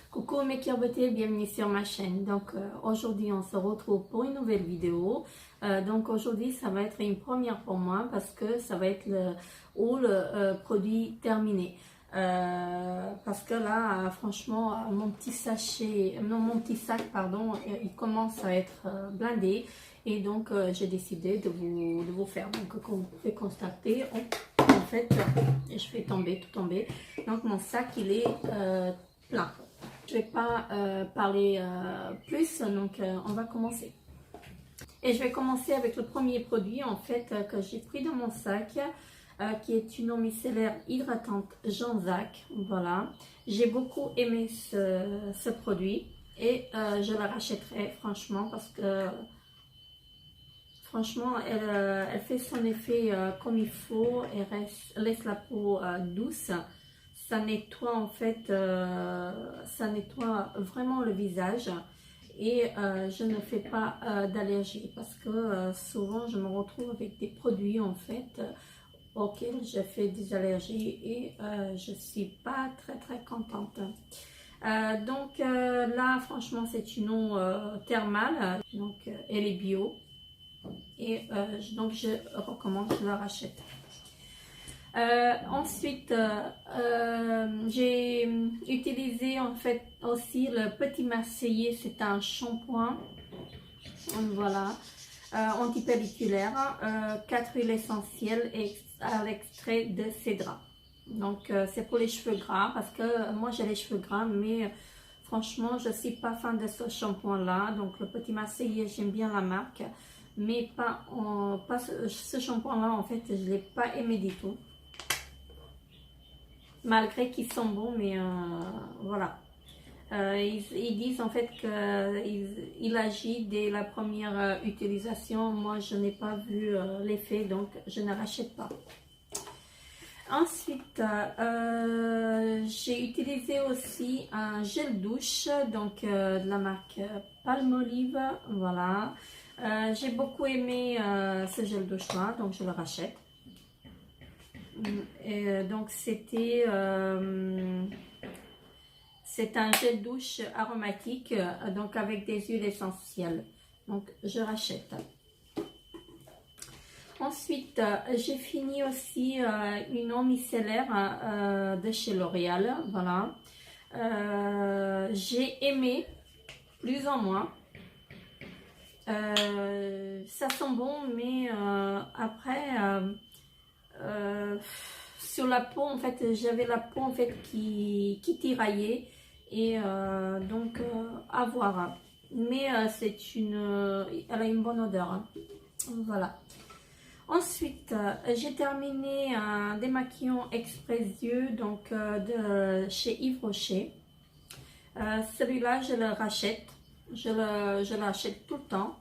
Coucou mes cœurs beauté, bienvenue sur ma chaîne. Donc aujourd'hui on se retrouve pour une nouvelle vidéo. Donc aujourd'hui ça va être une première pour moi parce que ça va être le produit terminé. Parce que là franchement mon petit sac pardon, il commence à être blindé et donc j'ai décidé de vous faire. Donc comme vous pouvez constater, en fait je fais tout tomber. Donc mon sac il est plein. Je vais pas parler plus, donc on va commencer. Et je vais commencer avec le premier produit en fait que j'ai pris dans mon sac, qui est une eau micellaire hydratante Jean-Zac. Voilà, j'ai beaucoup aimé ce produit et je la rachèterai franchement parce que franchement elle fait son effet comme il faut et laisse la peau douce. Ça nettoie en fait, ça nettoie vraiment le visage et je ne fais pas d'allergie parce que souvent je me retrouve avec des produits en fait auxquels j'ai fait des allergies et je suis pas très contente. Donc là franchement c'est une eau thermale, donc elle est bio et donc je recommande, je la rachète. Ensuite, j'ai utilisé en fait aussi le Petit Marseillais, c'est un shampoing, voilà, antipelliculaire, 4 huiles essentielles à l'extrait de cédra. Donc c'est pour les cheveux gras parce que moi j'ai les cheveux gras, mais franchement je suis pas fan de ce shampoing là. Donc le Petit Marseillais, j'aime bien la marque, mais pas ce shampoing là en fait, je l'ai pas aimé du tout. Malgré qu'ils sont bons, mais voilà. Ils disent en fait qu'il agit dès la première utilisation. Moi, je n'ai pas vu l'effet, donc je ne rachète pas. Ensuite, j'ai utilisé aussi un gel douche, donc de la marque Palmolive. Voilà. J'ai beaucoup aimé ce gel douche là, donc je le rachète. Et donc c'est un gel douche aromatique, donc avec des huiles essentielles, donc je rachète. Ensuite j'ai fini aussi une eau micellaire de chez L'Oréal. Voilà, j'ai aimé plus en moins. Ça sent bon, mais après sur la peau en fait, j'avais la peau en fait qui tiraillait et donc à voir, mais elle a une bonne odeur, hein. Voilà. Ensuite j'ai terminé un démaquillant express yeux, donc de chez Yves Rocher. Celui-là je le rachète, je l'achète tout le temps.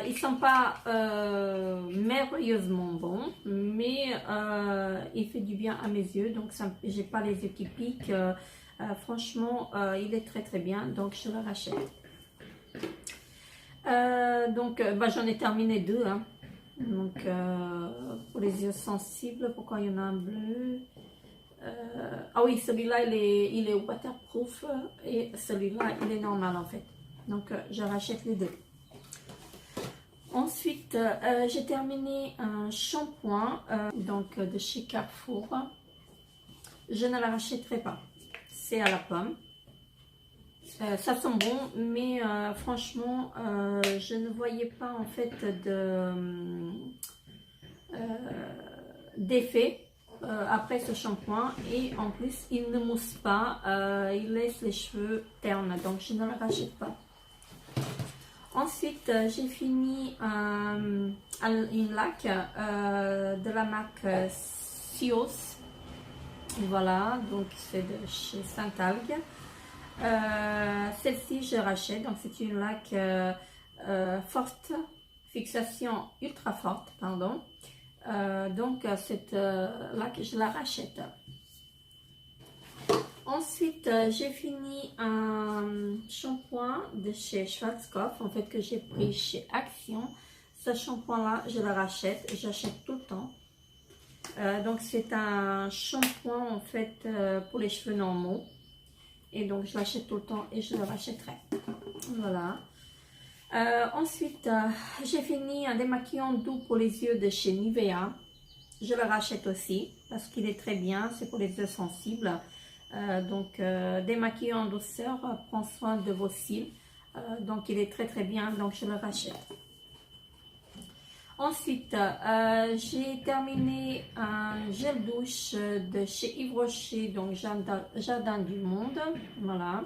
Ils sont pas merveilleusement bons, mais il fait du bien à mes yeux, donc j'ai pas les yeux qui piquent. Franchement il est très bien, donc je le rachète. Donc j'en ai terminé deux, hein. Donc pour les yeux sensibles, pourquoi il y en a un bleu? Ah oui, celui-là il est waterproof et celui-là il est normal en fait, donc je rachète les deux. Ensuite, j'ai terminé un shampoing donc de chez Carrefour. Je ne la rachèterai pas. C'est à la pomme. Ça sent bon, mais franchement, je ne voyais pas en fait d'effet après ce shampoing. Et en plus, il ne mousse pas. Il laisse les cheveux ternes, donc je ne la rachète pas. Ensuite, j'ai fini une laque de la marque Sios. Voilà, donc c'est de chez Saint-Algue. Celle-ci, je rachète. Donc, c'est une laque forte, fixation ultra forte, pardon. Donc, cette laque, je la rachète. Ensuite, j'ai fini un shampoing de chez Schwarzkopf, en fait, que j'ai pris chez Action. ce shampoing-là, je le rachète. J'achète tout le temps. Donc, c'est un shampoing, en fait, pour les cheveux normaux. Et donc, je l'achète tout le temps et je le rachèterai. Voilà. Ensuite, j'ai fini un démaquillant doux pour les yeux de chez Nivea. Je le rachète aussi parce qu'il est très bien. C'est pour les yeux sensibles. Donc, démaquillant en douceur prend soin de vos cils. Donc, il est très très bien. Donc, je le rachète. Ensuite, j'ai terminé un gel douche de chez Yves Rocher, donc Jardin du Monde. Voilà.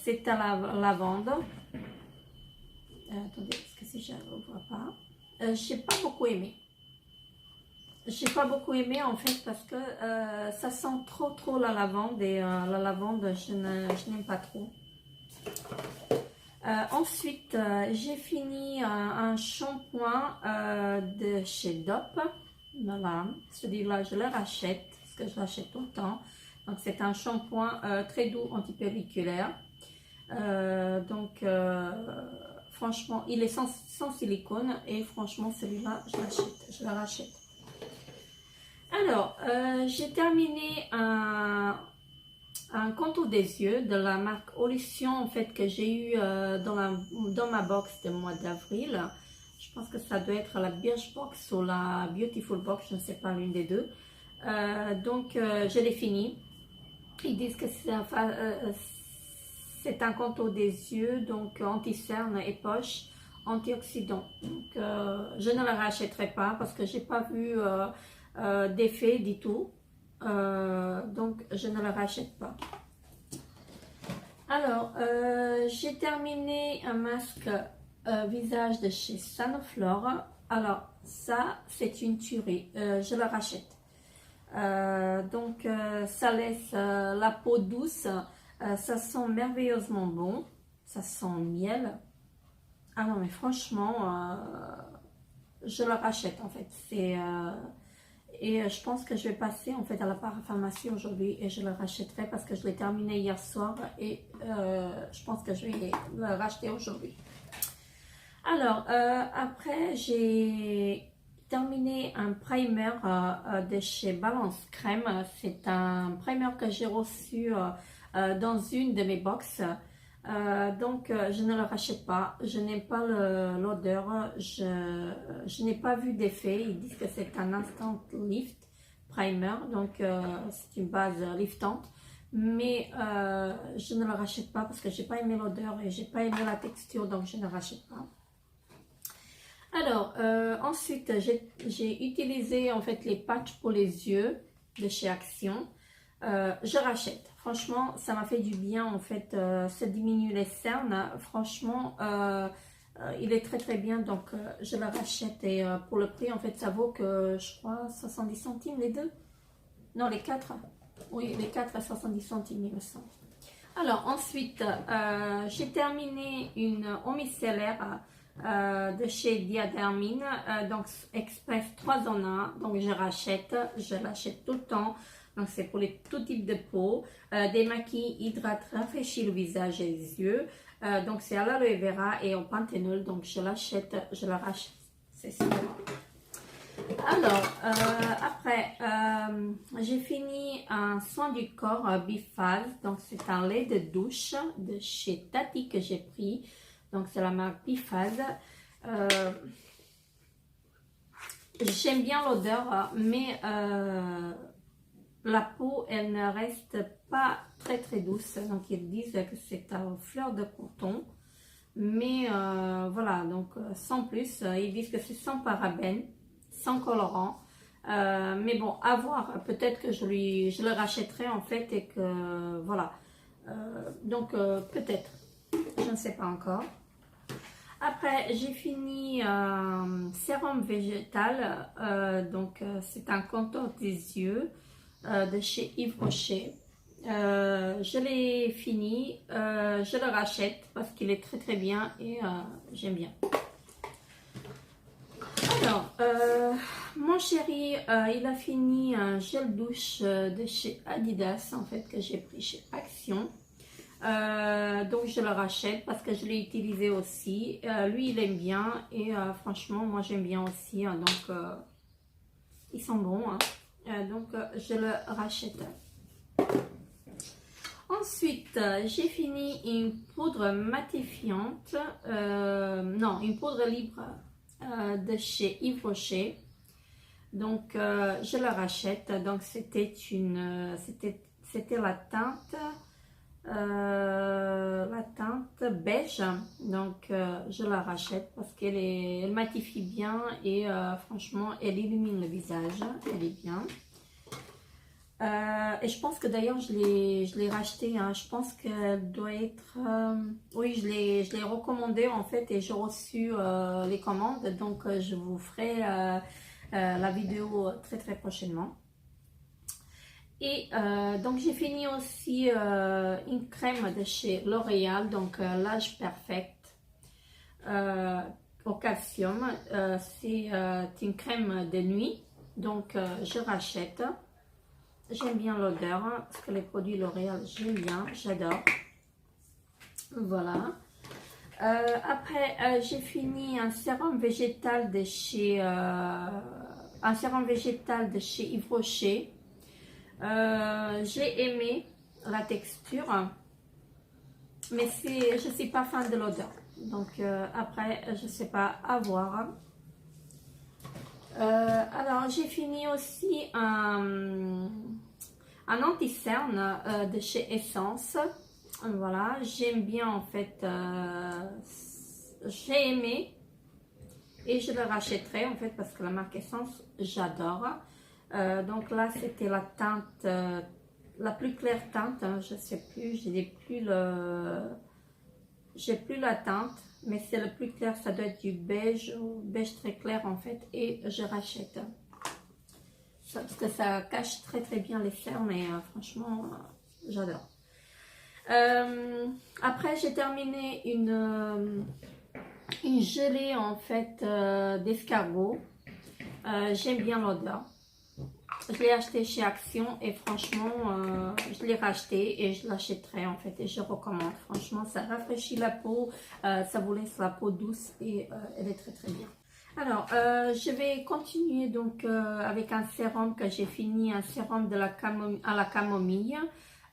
C'est à la lavande. Attendez, est-ce que si je ne le vois pas? J'ai pas beaucoup aimé. J'ai pas beaucoup aimé en fait parce que ça sent trop la lavande et la lavande, je n'aime pas trop. Ensuite, j'ai fini un shampoing de chez Dop. Voilà, celui-là, je le rachète parce que je l'achète tout le temps. Donc, c'est un shampoing très doux antipelliculaire. Franchement, il est sans silicone et franchement, celui-là, je le rachète. Alors, j'ai terminé un contour des yeux de la marque Ollution en fait que j'ai eu dans ma box de mois d'avril. Je pense que ça doit être la Birchbox ou la Beautiful Box, je ne sais pas, l'une des deux. Je l'ai fini. Ils disent que c'est un contour des yeux, donc anti-cerne et poche, antioxydant. Donc je ne la rachèterai pas parce que j'ai pas vu d'effet du tout. Donc je ne le rachète pas. Alors j'ai terminé un masque visage de chez Sanoflore. Alors ça c'est une tuerie, je le rachète. Ça laisse la peau douce, ça sent merveilleusement bon, ça sent miel. Ah non mais franchement je le rachète en fait. Et je pense que je vais passer en fait à la parapharmacie aujourd'hui et je le rachèterai parce que je l'ai terminé hier soir et je pense que je vais le racheter aujourd'hui. Alors, après, j'ai terminé un primer de chez Balance Crème. C'est un primer que j'ai reçu dans une de mes boxes. Je ne le rachète pas, je n'aime pas l'odeur, je n'ai pas vu d'effet. Ils disent que c'est un instant lift primer, donc c'est une base liftante, mais je ne le rachète pas parce que j'ai pas aimé l'odeur et j'ai pas aimé la texture, donc je ne le rachète pas. Alors ensuite j'ai utilisé en fait les patchs pour les yeux de chez Action. Je rachète. Franchement, ça m'a fait du bien en fait. Ça diminue les cernes. Franchement, il est très très bien. Donc, je le rachète et pour le prix, en fait, ça vaut que je crois 70 centimes les deux. Non, les quatre. Oui, les 4 à 70 centimes, il me semble. Alors, ensuite, j'ai terminé une eau micellaire de chez Diadermine. Donc, Express 3 en 1. Donc, je l'achète tout le temps. Donc, c'est pour tout type de peau. Démaquille, hydrate, rafraîchit le visage et les yeux. Donc, c'est à l'aloe vera et au panthénol. Donc, je l'achète, je le rachète. C'est ça. Alors, après, j'ai fini un soin du corps Biphase. Donc, c'est un lait de douche de chez Tati que j'ai pris. Donc, c'est la marque Biphase. J'aime bien l'odeur, mais la peau, elle ne reste pas très très douce. Donc, ils disent que c'est à fleur de coton. Mais voilà, donc sans plus. Ils disent que c'est sans parabènes, sans colorant. Mais bon, à voir. Peut-être que je le rachèterai en fait et que voilà. Peut-être. Je ne sais pas encore. Après, j'ai fini sérum végétal. C'est un contour des yeux de chez Yves Rocher. Je l'ai fini. Je le rachète parce qu'il est très très bien et j'aime bien. Alors, mon chéri, il a fini un gel douche de chez Adidas en fait que j'ai pris chez Action. Donc je le rachète parce que je l'ai utilisé aussi. Lui il aime bien et franchement moi j'aime bien aussi, hein, donc ils sont bons, hein. Donc je le rachète. Ensuite j'ai fini une poudre matifiante, non, une poudre libre de chez Yves Rocher. Donc je la rachète. Donc c'était la teinte beige. Donc je la rachète parce elle matifie bien et franchement elle illumine le visage, elle est bien. Et je pense que d'ailleurs je l'ai racheté, hein. Je pense qu'elle doit être oui, je l'ai recommandé en fait et j'ai reçu les commandes, donc je vous ferai la vidéo très prochainement. Et donc j'ai fini aussi une crème de chez L'Oréal, donc l'âge perfect au calcium. C'est une crème de nuit, donc je rachète. J'aime bien l'odeur, hein, parce que les produits L'Oréal j'aime bien, j'adore. Voilà. Après j'ai fini un sérum végétal de chez Yves Rocher. J'ai aimé la texture, mais je suis pas fan de l'odeur. Donc après, je sais pas, à voir. Alors j'ai fini aussi un anti-cerne de chez Essence. Voilà, j'aime bien en fait. J'ai aimé et je le rachèterai en fait parce que la marque Essence, j'adore. Donc là c'était la teinte la plus claire teinte, hein, je sais plus, j'ai plus la teinte, mais c'est le plus clair, ça doit être du beige ou beige très clair en fait, et je rachète parce que ça cache très bien les cernes et franchement j'adore. Après j'ai terminé une gelée en fait d'escargot. J'aime bien l'odeur. Je l'ai acheté chez Action et franchement, je l'ai racheté et je l'achèterai en fait et je recommande. Franchement, ça rafraîchit la peau, ça vous laisse la peau douce et elle est très bien. Alors, je vais continuer donc avec un sérum que j'ai fini, un sérum à la camomille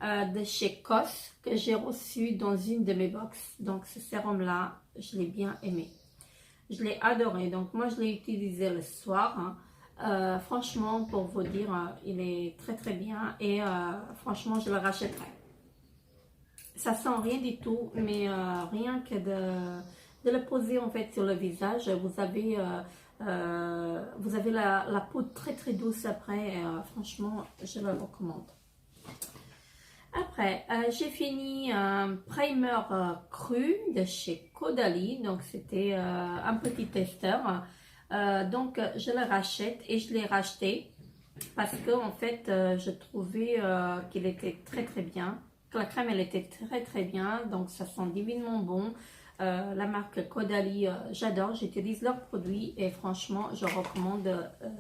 de chez COS que j'ai reçu dans une de mes box. Donc, ce sérum-là, je l'ai bien aimé. Je l'ai adoré. Donc, moi, je l'ai utilisé le soir, hein. Franchement, pour vous dire, il est très bien et franchement, je le rachèterai. Ça sent rien du tout, mais rien que de le poser en fait sur le visage, vous avez la peau très douce après. Franchement, je le recommande. Après, j'ai fini un primer cru de chez Caudalie, donc c'était un petit testeur. Donc je le rachète et je l'ai racheté parce que en fait je trouvais qu'il était très bien, que la crème elle était très bien, donc ça sent divinement bon. La marque Caudalie, j'adore, j'utilise leurs produits et franchement je recommande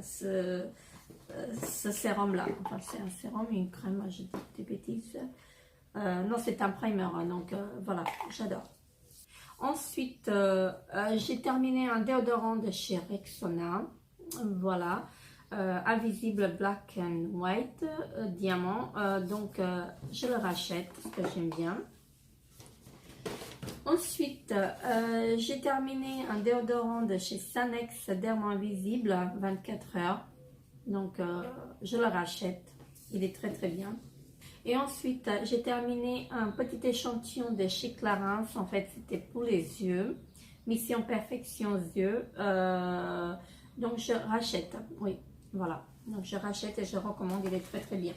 ce sérum là. Enfin c'est un sérum, une crème, je dis des bêtises. Non, c'est un primer, donc voilà, j'adore. Ensuite, j'ai terminé un déodorant de chez Rexona, voilà, Invisible Black and White, diamant, donc je le rachète parce que j'aime bien. Ensuite, j'ai terminé un déodorant de chez Sanex Dermo Invisible 24 heures, donc je le rachète, il est très bien. Et ensuite, j'ai terminé un petit échantillon de chez Clarins. En fait, c'était pour les yeux. Mission Perfection Yeux. Donc, je rachète. Oui, voilà. Donc, je rachète et je recommande. Il est très bien.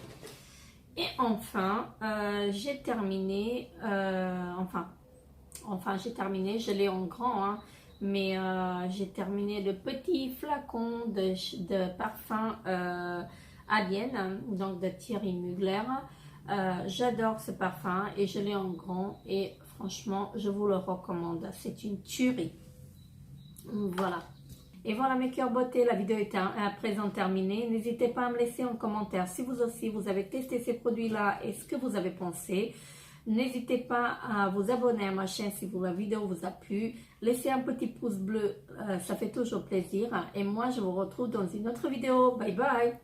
Et enfin, j'ai terminé. J'ai terminé. Je l'ai en grand, hein, mais j'ai terminé le petit flacon de parfum Alien, donc de Thierry Mugler. J'adore ce parfum et je l'ai en grand et franchement je vous le recommande, c'est une tuerie. Voilà, et voilà mes cœurs beauté, la vidéo est à présent terminée. N'hésitez pas à me laisser en commentaire si vous aussi vous avez testé ces produits là et ce que vous avez pensé. N'hésitez pas à vous abonner à ma chaîne si la vidéo vous a plu. Laissez un petit pouce bleu, ça fait toujours plaisir. Et moi, je vous retrouve dans une autre vidéo. Bye bye!